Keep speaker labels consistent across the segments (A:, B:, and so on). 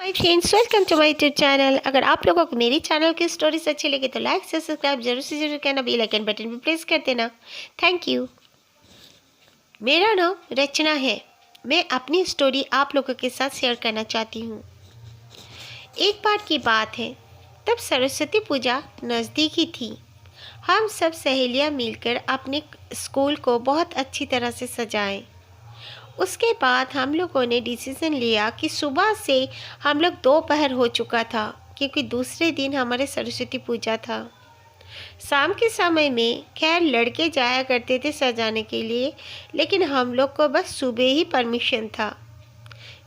A: Hi friends, welcome to my YouTube channel. अगर आप लोगों को मेरी चैनल की स्टोरीज अच्छी लगे तो लाइक से सब्सक्राइब जरूर से जरूर करना, बेल आइकन बटन भी प्रेस कर देना। Thank you. मेरा नाम रचना है। मैं अपनी स्टोरी आप लोगों के साथ शेयर करना चाहती हूँ। एक बार की बात है, तब सरस्वती पूजा नज़दीक ही थी। हम सब सहेलियाँ मिलकर अपने स्कूल को बहुत अच्छी तरह से सजाएं। उसके बाद हम लोगों ने डिसीज़न लिया कि सुबह से हम लोग दोपहर हो चुका था, क्योंकि दूसरे दिन हमारे सरस्वती पूजा था। शाम के समय में खैर लड़के जाया करते थे सजाने के लिए, लेकिन हम लोग को बस सुबह ही परमिशन था।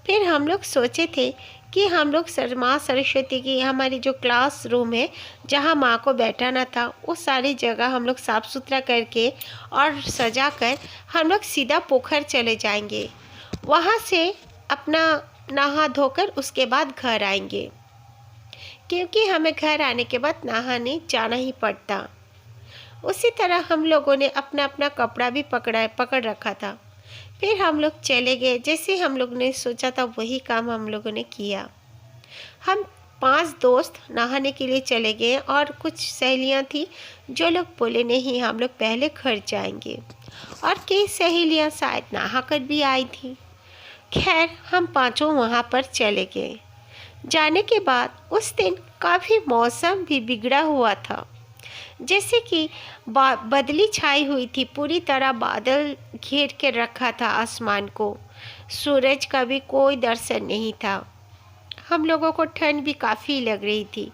A: फिर हम लोग सोचे थे कि हम लोग माँ सरस्वती की हमारी जो क्लास रूम है जहाँ माँ को बैठाना था, वो सारी जगह हम लोग साफ़ सुथरा करके और सजा कर हम लोग सीधा पोखर चले जाएंगे। वहाँ से अपना नहा धोकर उसके बाद घर आएंगे, क्योंकि हमें घर आने के बाद नहाने जाना ही पड़ता। उसी तरह हम लोगों ने अपना अपना कपड़ा भी पकड़ रखा था। फिर हम लोग चले गए। जैसे हम लोग ने सोचा था वही काम हम लोगों ने किया। हम 5 दोस्त नहाने के लिए चले गए और कुछ सहेलियां थी जो लोग बोले नहीं हम लोग पहले घर जाएंगे, और कई सहेलियां शायद नहा कर भी आई थी। खैर हम पांचों वहां पर चले गए। जाने के बाद उस दिन काफ़ी मौसम भी बिगड़ा हुआ था। जैसे कि बदली छाई हुई थी, पूरी तरह बादल घेर के रखा था आसमान को। सूरज का भी कोई दर्शन नहीं था। हम लोगों को ठंड भी काफ़ी लग रही थी।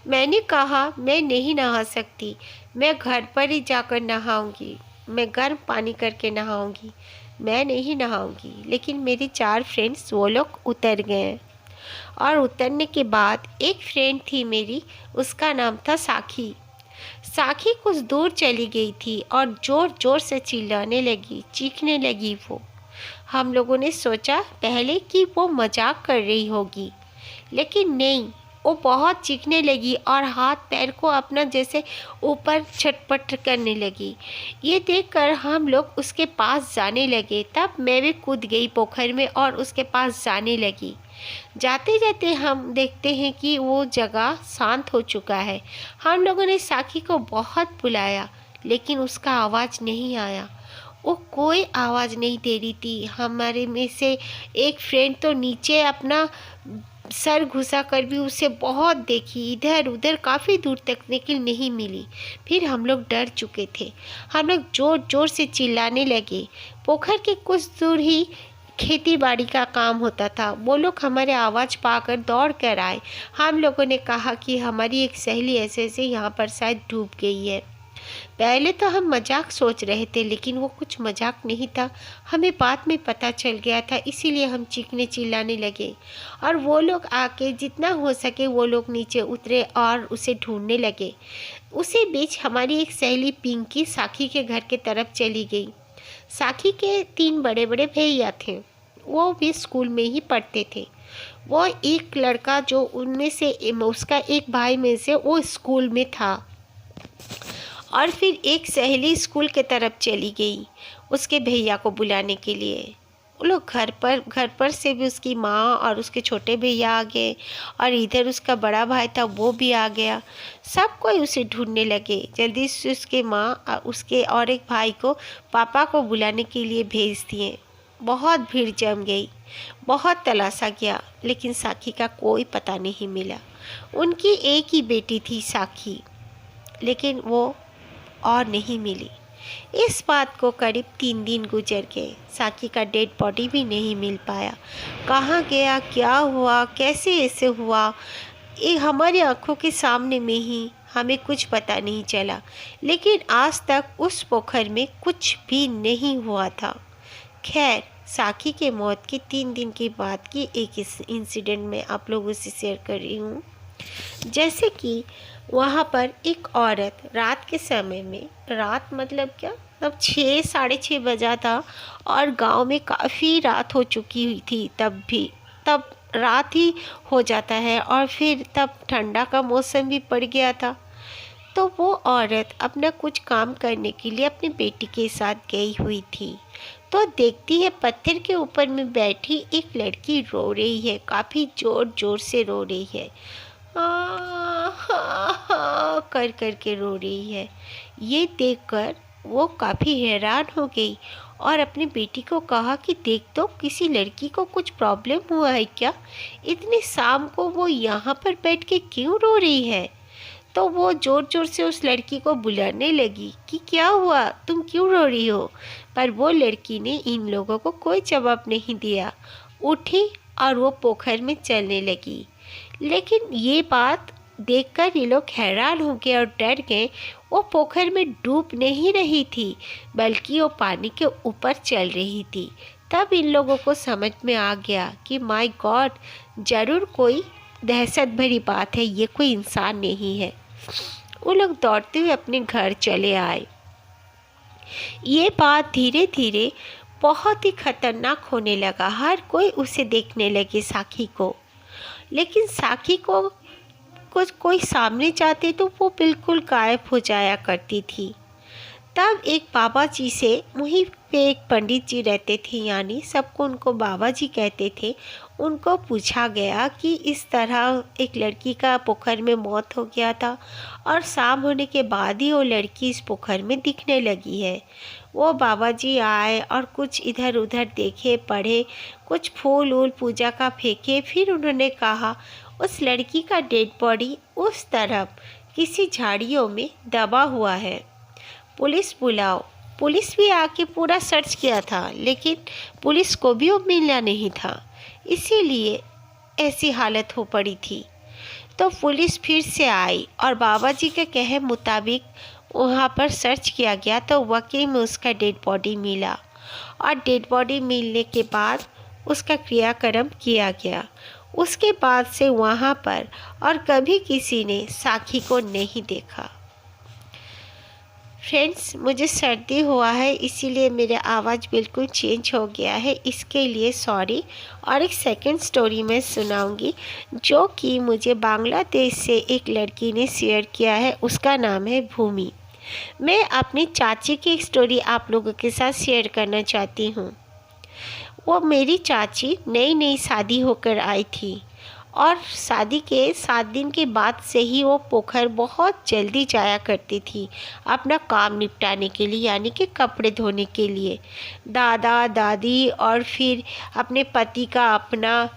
A: मैंने कहा मैं नहीं नहा सकती, मैं घर पर ही जाकर नहाऊंगी, मैं गर्म पानी करके नहाऊंगी, मैं नहीं नहाऊंगी। लेकिन मेरी 4 फ्रेंड्स वो लोग उतर गए, और उतरने के बाद एक फ्रेंड थी मेरी, उसका नाम था साखी। साखी कुछ दूर चली गई थी और ज़ोर ज़ोर से चिल्लाने लगी, चीखने लगी वो। हम लोगों ने सोचा पहले कि वो मजाक कर रही होगी, लेकिन नहीं, वो बहुत चीखने लगी और हाथ पैर को अपना जैसे ऊपर छटपट करने लगी। ये देखकर हम लोग उसके पास जाने लगे। तब मैं भी कूद गई पोखर में और उसके पास जाने लगी। जाते जाते हम देखते हैं कि वो जगह शांत हो चुका है। हम लोगों ने साखी को बहुत बुलाया, लेकिन उसका आवाज़ नहीं आया। वो कोई आवाज़ नहीं दे रही थी। हमारे में से एक फ्रेंड तो नीचे अपना सर घुसा कर भी उसे बहुत देखी, इधर उधर काफ़ी दूर तक, लेकिन नहीं मिली। फिर हम लोग डर चुके थे। हम लोग ज़ोर ज़ोर से चिल्लाने लगे। पोखर के कुछ दूर ही खेती बाड़ी का काम होता था। वो लोग हमारे आवाज़ पाकर दौड़ कर आए। हम लोगों ने कहा कि हमारी एक सहेली ऐसे ऐसे यहाँ पर शायद डूब गई है। पहले तो हम मजाक सोच रहे थे, लेकिन वो कुछ मजाक नहीं था। हमें बाद में पता चल गया था, इसीलिए हम चीखने चिल्लाने लगे। और वो लोग आके जितना हो सके वो लोग नीचे उतरे और उसे ढूंढने लगे। उसी बीच हमारी एक सहेली पिंकी साखी के घर के तरफ चली गई। साखी के 3 बड़े बड़े भैया थे, वो भी स्कूल में ही पढ़ते थे। वो एक लड़का जो उनमें से उसका एक भाई में से वो स्कूल में था। और फिर एक सहेली स्कूल के तरफ चली गई उसके भैया को बुलाने के लिए। वो लोग घर पर से भी उसकी माँ और उसके छोटे भैया आ गए, और इधर उसका बड़ा भाई था वो भी आ गया। सब कोई उसे ढूंढने लगे। जल्दी से उसके माँ उसके और एक भाई को पापा को बुलाने के लिए भेज दिए। बहुत भीड़ जम गई, बहुत तलाशा गया, लेकिन साखी का कोई पता नहीं मिला। उनकी एक ही बेटी थी साखी, लेकिन वो और नहीं मिली। इस बात को करीब 3 दिन गुजर गए। साकी का डेड बॉडी भी नहीं मिल पाया। कहाँ गया, क्या हुआ, कैसे ऐसे हुआ, ये हमारी आंखों के सामने में ही हमें कुछ पता नहीं चला। लेकिन आज तक उस पोखर में कुछ भी नहीं हुआ था। खैर, साकी के मौत के 3 दिन के बाद की एक इंसिडेंट में आप लोगों से शेयर कर रही हूँ। जैसे कि वहाँ पर एक औरत रात के समय में, रात मतलब क्या, तब 6 साढ़े 6 बजा था और गांव में काफ़ी रात हो चुकी हुई थी। तब रात ही हो जाता है, और फिर तब ठंडा का मौसम भी पड़ गया था। तो वो औरत अपना कुछ काम करने के लिए अपनी बेटी के साथ गई हुई थी। तो देखती है पत्थर के ऊपर में बैठी एक लड़की रो रही है, काफ़ी ज़ोर ज़ोर से रो रही है। कर कर के रो रही है। ये देखकर वो काफ़ी हैरान हो गई और अपनी बेटी को कहा कि देख तो किसी लड़की को कुछ प्रॉब्लम हुआ है क्या? इतनी शाम को वो यहाँ पर बैठ के क्यों रो रही है? तो वो ज़ोर ज़ोर से उस लड़की को बुलाने लगी कि क्या हुआ, तुम क्यों रो रही हो? पर वो लड़की ने इन लोगों को कोई जवाब नहीं दिया, उठी और वो पोखर में चलने लगी। लेकिन ये बात देखकर ये लोग हैरान हो गए और डर गए। वो पोखर में डूब नहीं रही थी, बल्कि वो पानी के ऊपर चल रही थी। तब इन लोगों को समझ में आ गया कि माय गॉड, ज़रूर कोई दहशत भरी बात है, ये कोई इंसान नहीं है। वो लोग दौड़ते हुए अपने घर चले आए। ये बात धीरे धीरे बहुत ही खतरनाक होने लगा। हर कोई उसे देखने लगे, साखी को। लेकिन साखी को कुछ कोई सामने जाते तो वो बिल्कुल गायब हो जाया करती थी। तब एक बाबा जी से, वहीं पे एक पंडित जी रहते थे, यानी सबको उनको बाबा जी कहते थे। उनको पूछा गया कि इस तरह एक लड़की का पोखर में मौत हो गया था और शाम होने के बाद ही वो लड़की इस पोखर में दिखने लगी है। वो बाबा जी आए और कुछ इधर उधर देखे, पढ़े, कुछ फूल वूल पूजा का फेंके। फिर उन्होंने कहा उस लड़की का डेड बॉडी उस तरफ किसी झाड़ियों में दबा हुआ है, पुलिस बुलाओ। पुलिस भी आके पूरा सर्च किया था, लेकिन पुलिस को भी वो मिला नहीं था, इसीलिए ऐसी हालत हो पड़ी थी। तो पुलिस फिर से आई और बाबा जी के कहे मुताबिक वहाँ पर सर्च किया गया, तो वाकई में उसका डेड बॉडी मिला। और डेड बॉडी मिलने के बाद उसका क्रियाक्रम किया गया। उसके बाद से वहाँ पर और कभी किसी ने साखी को नहीं देखा। फ्रेंड्स, मुझे सर्दी हुआ है, इसीलिए मेरा आवाज़ बिल्कुल चेंज हो गया है, इसके लिए सॉरी। और एक सेकंड स्टोरी मैं सुनाऊंगी, जो कि मुझे बांग्लादेश से एक लड़की ने शेयर किया है। उसका नाम है भूमि। मैं अपनी चाची की एक स्टोरी आप लोगों के साथ शेयर करना चाहती हूँ। वो मेरी चाची नई नई शादी होकर आई थी और शादी के 7 दिन के बाद से ही वो पोखर बहुत जल्दी जाया करती थी अपना काम निपटाने के लिए, यानी कि कपड़े धोने के लिए। दादा दादी और फिर अपने पति का, अपना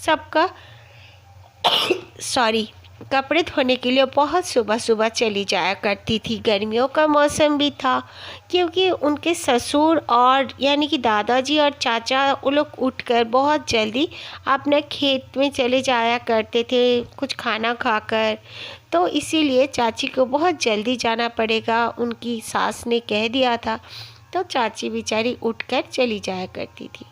A: सबका सॉरी, कपड़े धोने के लिए बहुत सुबह सुबह चली जाया करती थी। गर्मियों का मौसम भी था, क्योंकि उनके ससुर और यानी कि दादाजी और चाचा वो लोग उठकर बहुत जल्दी अपने खेत में चले जाया करते थे कुछ खाना खाकर। तो इसीलिए चाची को बहुत जल्दी जाना पड़ेगा, उनकी सास ने कह दिया था। तो चाची बेचारी उठकर चली जाया करती थी।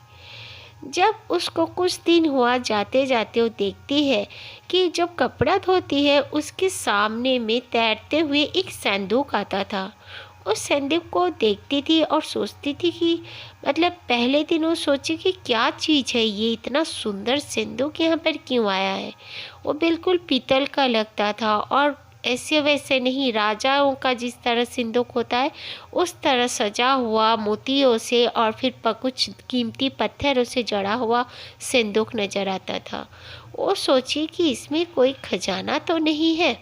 A: जब उसको कुछ दिन हुआ, जाते जाते वो देखती है कि जब कपड़ा धोती है उसके सामने में तैरते हुए एक संदूक आता था। उस संदूक को देखती थी और सोचती थी कि मतलब पहले दिन वो सोची कि क्या चीज़ है ये, इतना सुंदर संदूक यहाँ पर क्यों आया है। वो बिल्कुल पीतल का लगता था और ऐसे वैसे नहीं, राजाओं का जिस तरह सिंदूक होता है उस तरह सजा हुआ मोतियों से और फिर कुछ कीमती पत्थरों से जड़ा हुआ सिंदूक नजर आता था। वो सोची कि इसमें कोई खजाना तो नहीं है।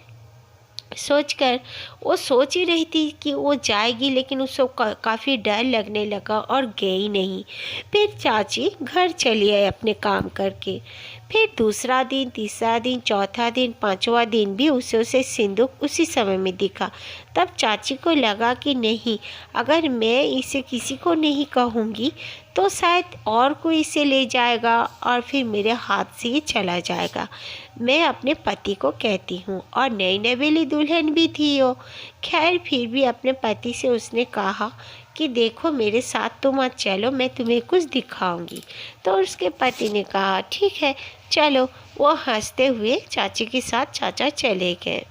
A: सोचकर वो सोच ही रही थी कि वो जाएगी, लेकिन उसको काफ़ी डर लगने लगा और गई नहीं। फिर चाची घर चली आई अपने काम करके। फिर दूसरा दिन, तीसरा दिन, चौथा दिन, पांचवा दिन भी उसे सिंदूक उसी समय में दिखा। तब चाची को लगा कि नहीं, अगर मैं इसे किसी को नहीं कहूँगी तो शायद और कोई इसे ले जाएगा और फिर मेरे हाथ से ये चला जाएगा। मैं अपने पति को कहती हूँ, और नई नवेली दुल्हन भी थी वो। खैर फिर भी अपने पति से उसने कहा कि देखो मेरे साथ तुम आज चलो, मैं तुम्हें कुछ दिखाऊंगी। तो उसके पति ने कहा ठीक है चलो। वो हंसते हुए चाची के साथ चाचा चले गए।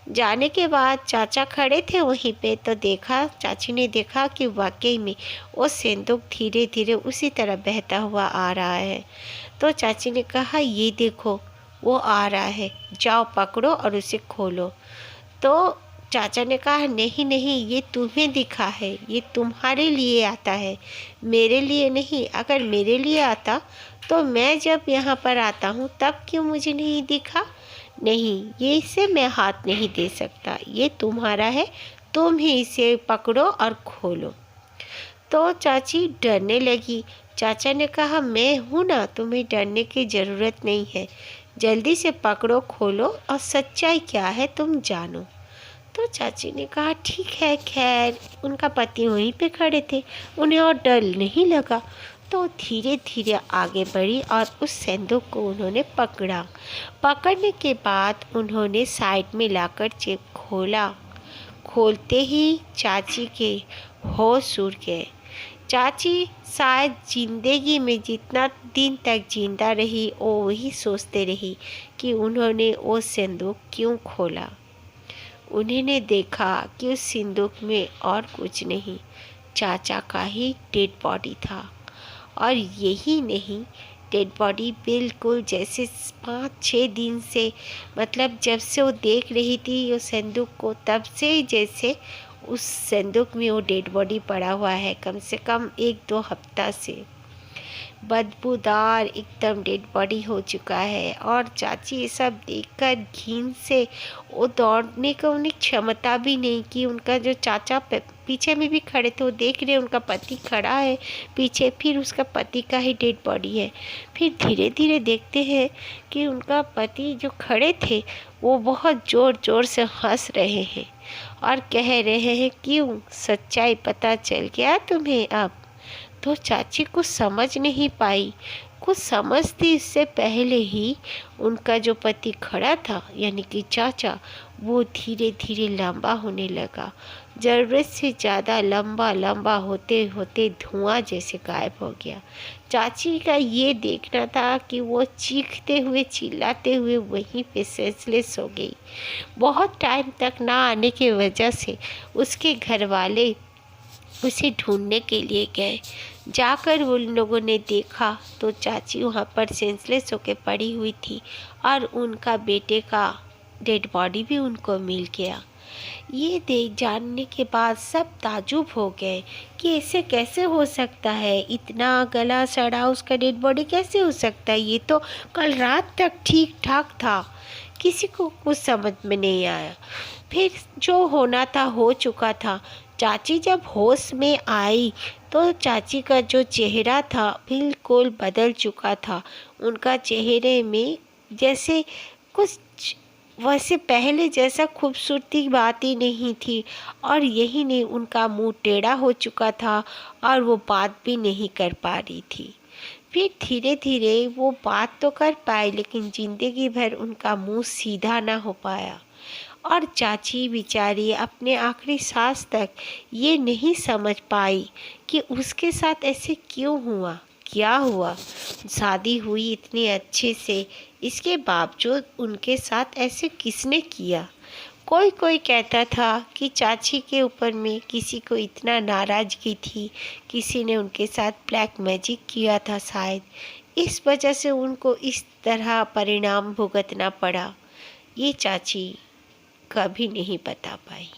A: जाने के बाद चाचा खड़े थे वहीं पे, तो देखा, चाची ने देखा कि वाकई में वो सिंदूक धीरे धीरे उसी तरह बहता हुआ आ रहा है। तो चाची ने कहा ये देखो वो आ रहा है, जाओ पकड़ो और उसे खोलो। तो चाचा ने कहा, नहीं नहीं, ये तुम्हें दिखा है, ये तुम्हारे लिए आता है, मेरे लिए नहीं। अगर मेरे लिए आता तो मैं जब यहाँ पर आता हूँ तब क्यों मुझे नहीं दिखा? नहीं, ये इसे मैं हाथ नहीं दे सकता, ये तुम्हारा है, तुम ही इसे पकड़ो और खोलो। तो चाची डरने लगी। चाचा ने कहा, मैं हूँ ना, तुम्हें डरने की ज़रूरत नहीं है, जल्दी से पकड़ो, खोलो और सच्चाई क्या है तुम जानो। तो चाची ने कहा, ठीक है। खैर उनका पति वहीं पे खड़े थे, उन्हें और डर नहीं लगा। तो धीरे धीरे आगे बढ़ी और उस संदूक को उन्होंने पकड़ा। पकड़ने के बाद उन्होंने साइड में लाकर चेक खोला। खोलते ही चाची के होश उड़ गए। चाची शायद जिंदगी में जितना दिन तक जिंदा रही वो वही सोचते रही कि उन्होंने वो संदूक क्यों खोला। उन्होंने देखा कि उस संदूक में और कुछ नहीं, चाचा का ही डेड बॉडी था। और यही नहीं, डेड बॉडी बिल्कुल जैसे 5-6 दिन से, मतलब जब से वो देख रही थी उस संदूक को, तब से जैसे उस संदूक में वो डेड बॉडी पड़ा हुआ है, कम से कम 1-2 हफ्ता से। बदबूदार एकदम डेड बॉडी हो चुका है। और चाची ये सब देखकर घिन से वो दौड़ने को उन्हें क्षमता भी नहीं कि उनका जो चाचा पीछे में भी खड़े थे, वो देख रहे उनका पति खड़ा है पीछे, फिर उसका पति का ही डेड बॉडी है। फिर धीरे धीरे देखते हैं कि उनका पति जो खड़े थे वो बहुत ज़ोर ज़ोर से हंस रहे हैं और कह रहे हैं, क्यों, सच्चाई पता चल गया तुम्हें अब? तो चाची कुछ समझ नहीं पाई। कुछ समझती इससे पहले ही उनका जो पति खड़ा था, यानी कि चाचा, वो धीरे धीरे लंबा होने लगा। ज़रूरत से ज़्यादा लंबा लंबा होते होते धुआं जैसे गायब हो गया। चाची का ये देखना था कि वो चीखते हुए चिल्लाते हुए वहीं पे सेंसलेस हो गई। बहुत टाइम तक ना आने की वजह से उसके घर वाले उसे ढूंढने के लिए गए। जाकर उन लोगों ने देखा तो चाची वहाँ पर सेंसलेस होकर पड़ी हुई थी और उनका बेटे का डेड बॉडी भी उनको मिल गया। ये देख जानने के बाद सब ताजुब हो गए कि ऐसे कैसे हो सकता है, इतना गला सड़ा उसका डेड बॉडी कैसे हो सकता है, ये तो कल रात तक ठीक ठाक था। किसी को कुछ समझ में नहीं आया। फिर जो होना था हो चुका था। चाची जब होश में आई तो चाची का जो चेहरा था बिल्कुल बदल चुका था। उनका चेहरे में जैसे कुछ वैसे पहले जैसा खूबसूरती बात ही नहीं थी। और यही नहीं, उनका मुंह टेढ़ा हो चुका था और वो बात भी नहीं कर पा रही थी। फिर धीरे धीरे वो बात तो कर पाए, लेकिन ज़िंदगी भर उनका मुंह सीधा ना हो पाया। और चाची बेचारी अपने आखिरी सांस तक ये नहीं समझ पाई कि उसके साथ ऐसे क्यों हुआ, क्या हुआ। शादी हुई इतने अच्छे से, इसके बावजूद उनके साथ ऐसे किसने किया। कोई कोई कहता था कि चाची के ऊपर में किसी को इतना नाराज़गी थी, किसी ने उनके साथ ब्लैक मैजिक किया था शायद, इस वजह से उनको इस तरह परिणाम भुगतना पड़ा। ये चाची कभी नहीं बता पाई।